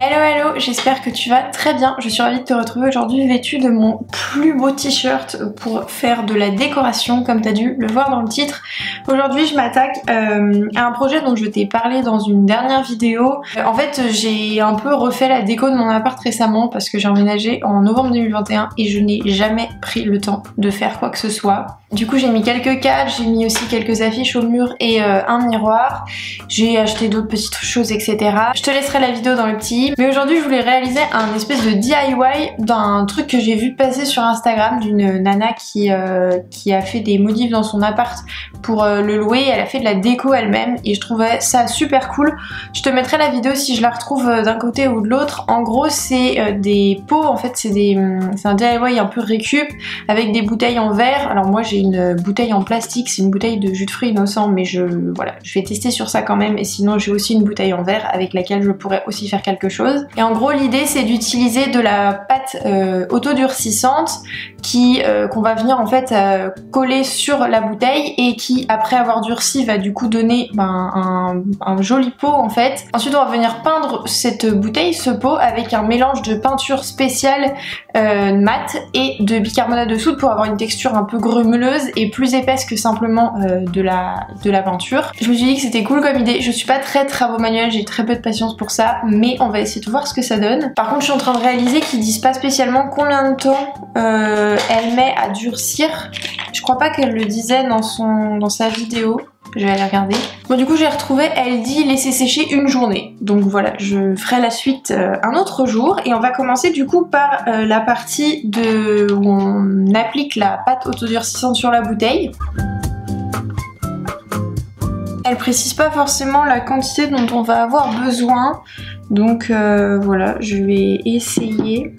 Hello hello, j'espère que tu vas très bien. Je suis ravie de te retrouver aujourd'hui vêtue de mon plus beau t-shirt pour faire de la décoration comme tu as dû le voir dans le titre. Aujourd'hui je m'attaque à un projet dont je t'ai parlé dans une dernière vidéo. En fait j'ai un peu refait la déco de mon appart récemment parce que j'ai emménagé en novembre 2021 et je n'ai jamais pris le temps de faire quoi que ce soit. Du coup j'ai mis quelques cadres, j'ai mis aussi quelques affiches au mur et un miroir. J'ai acheté d'autres petites choses etc. Je te laisserai la vidéo dans le petit. Mais aujourd'hui je voulais réaliser un espèce de DIY d'un truc que j'ai vu passer sur Instagram d'une nana qui a fait des modifs dans son appart pour le louer. Elle a fait de la déco elle-même et je trouvais ça super cool. Je te mettrai la vidéo si je la retrouve d'un côté ou de l'autre. En gros c'est des pots, en fait c'est un DIY un peu récup avec des bouteilles en verre. Alors moi j'ai une bouteille en plastique, c'est une bouteille de jus de fruits innocent mais je vais tester sur ça quand même, et sinon j'ai aussi une bouteille en verre avec laquelle je pourrais aussi faire quelque chose. Et en gros l'idée c'est d'utiliser de la pâte autodurcissante qu'on va venir en fait coller sur la bouteille et qui après avoir durci va du coup donner un joli pot en fait. Ensuite on va venir peindre cette bouteille, ce pot, avec un mélange de peinture spéciale mat et de bicarbonate de soude pour avoir une texture un peu grumeleuse et plus épaisse que simplement de la peinture. Je me suis dit que c'était cool comme idée. Je suis pas très travaux manuels, j'ai très peu de patience pour ça, mais on va essayer de voir ce que ça donne. Par contre je suis en train de réaliser qu'ils disent pas spécialement combien de temps elle met à durcir. Je crois pas qu'elle le disait dans sa vidéo. Je vais aller regarder. Bon du coup j'ai retrouvé, elle dit laisser sécher une journée. Donc voilà, je ferai la suite un autre jour. Et on va commencer du coup par la partie où on applique la pâte autodurcissante sur la bouteille. Elle précise pas forcément la quantité dont on va avoir besoin. Donc voilà, je vais essayer.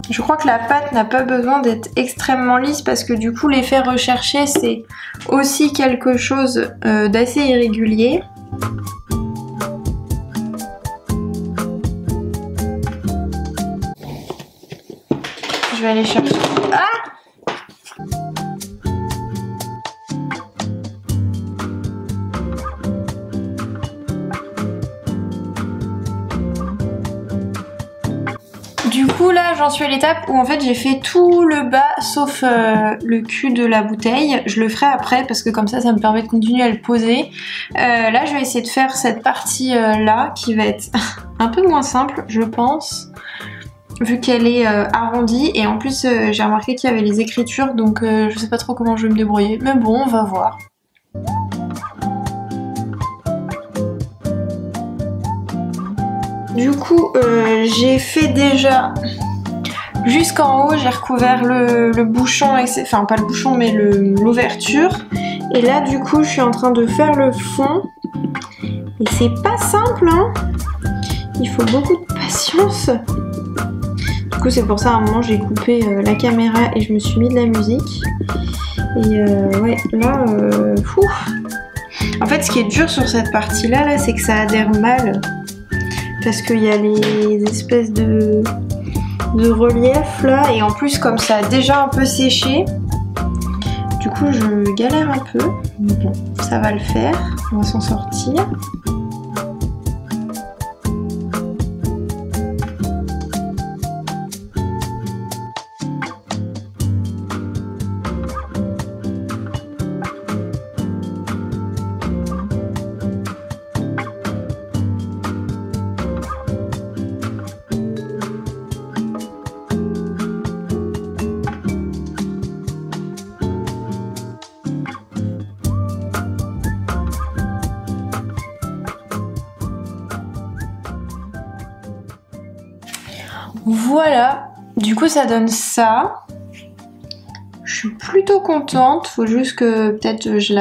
Je crois que la pâte n'a pas besoin d'être extrêmement lisse parce que du coup l'effet recherché c'est aussi quelque chose d'assez irrégulier. Je vais aller chercher... Ah! Du coup là j'en suis à l'étape où en fait j'ai fait tout le bas sauf le cul de la bouteille. Je le ferai après parce que comme ça me permet de continuer à le poser. Là je vais essayer de faire cette partie là qui va être un peu moins simple je pense, vu qu'elle est arrondie, et en plus j'ai remarqué qu'il y avait les écritures donc je sais pas trop comment je vais me débrouiller, mais bon on va voir. Du coup j'ai fait déjà jusqu'en haut, j'ai recouvert le bouchon, enfin pas le bouchon mais l'ouverture, et là du coup je suis en train de faire le fond et c'est pas simple hein, il faut beaucoup de patience. Du coup c'est pour ça à un moment j'ai coupé la caméra et je me suis mis de la musique et ouais là en fait ce qui est dur sur cette partie là c'est que ça adhère mal parce qu'il y a les espèces de relief là, et en plus comme ça a déjà un peu séché, du coup je galère un peu, mais bon ça va le faire, on va s'en sortir. Voilà, du coup ça donne ça. Je suis plutôt contente, faut juste que peut-être je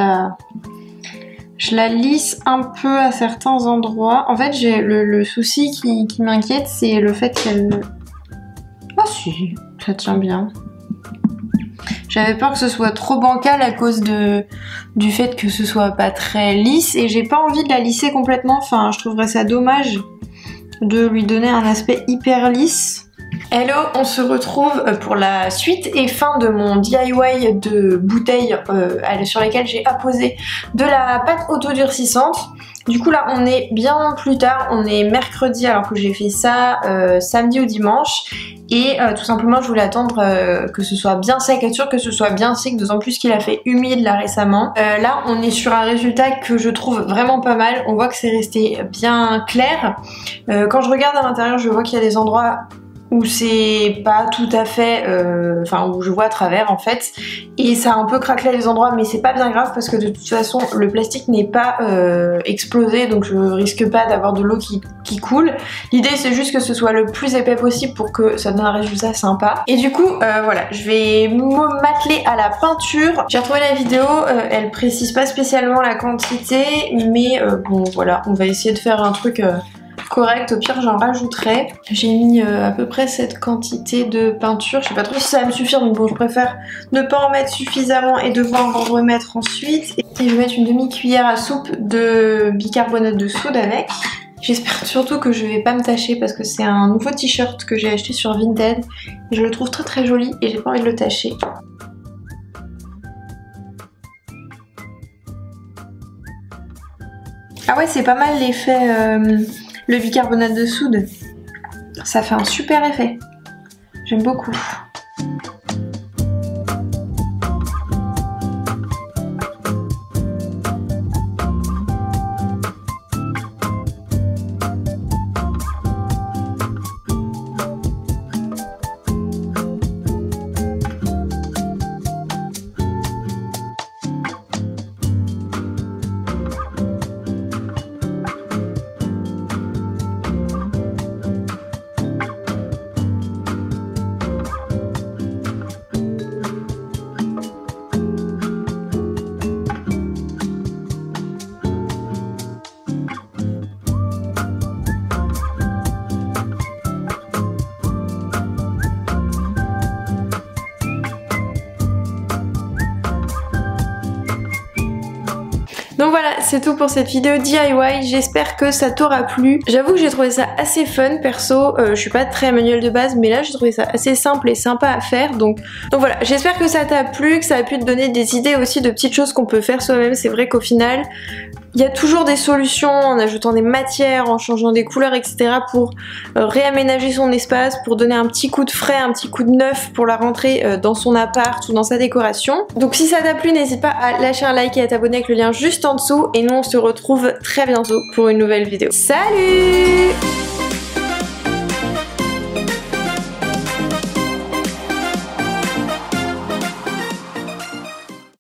la lisse un peu à certains endroits. En fait j'ai le souci qui m'inquiète, c'est le fait qu'elle... Ah si, ça tient bien. J'avais peur que ce soit trop bancal à cause du fait que ce soit pas très lisse, et j'ai pas envie de la lisser complètement, enfin je trouverais ça dommage de lui donner un aspect hyper lisse. Hello, on se retrouve pour la suite et fin de mon DIY de bouteilles sur lesquelles j'ai apposé de la pâte autodurcissante. Du coup là on est bien plus tard, on est mercredi alors que j'ai fait ça samedi ou dimanche et tout simplement je voulais attendre que ce soit bien sec, être sûr que ce soit bien sec, d'autant plus qu'il a fait humide là récemment. Là on est sur un résultat que je trouve vraiment pas mal, on voit que c'est resté bien clair. Quand je regarde à l'intérieur je vois qu'il y a des endroits où c'est pas tout à fait, enfin où je vois à travers en fait, et ça a un peu craquelé les endroits, mais c'est pas bien grave parce que de toute façon le plastique n'est pas explosé, donc je risque pas d'avoir de l'eau qui coule. L'idée c'est juste que ce soit le plus épais possible pour que ça donne un résultat sympa. Et du coup voilà, je vais m'atteler à la peinture. J'ai retrouvé la vidéo, elle précise pas spécialement la quantité, mais bon voilà, on va essayer de faire un truc correct, au pire j'en rajouterai. J'ai mis à peu près cette quantité de peinture, je sais pas trop si ça va me suffire, donc bon je préfère ne pas en mettre suffisamment et devoir en remettre ensuite. Et je vais mettre une demi-cuillère à soupe de bicarbonate de soude avec. J'espère surtout que je vais pas me tacher parce que c'est un nouveau t-shirt que j'ai acheté sur Vinted. Je le trouve très très joli et j'ai pas envie de le tacher. Ah ouais, c'est pas mal l'effet le bicarbonate de soude. Ça fait un super effet. J'aime beaucoup. Donc voilà, c'est tout pour cette vidéo DIY, j'espère que ça t'aura plu. J'avoue que j'ai trouvé ça assez fun, perso, je suis pas très manuelle de base, mais là j'ai trouvé ça assez simple et sympa à faire, donc voilà, j'espère que ça t'a plu, que ça a pu te donner des idées aussi de petites choses qu'on peut faire soi-même. C'est vrai qu'au final, il y a toujours des solutions en ajoutant des matières, en changeant des couleurs, etc. pour réaménager son espace, pour donner un petit coup de frais, un petit coup de neuf pour la rentrée dans son appart ou dans sa décoration. Donc si ça t'a plu, n'hésite pas à lâcher un like et à t'abonner avec le lien juste en dessous. Et nous on se retrouve très bientôt pour une nouvelle vidéo. Salut!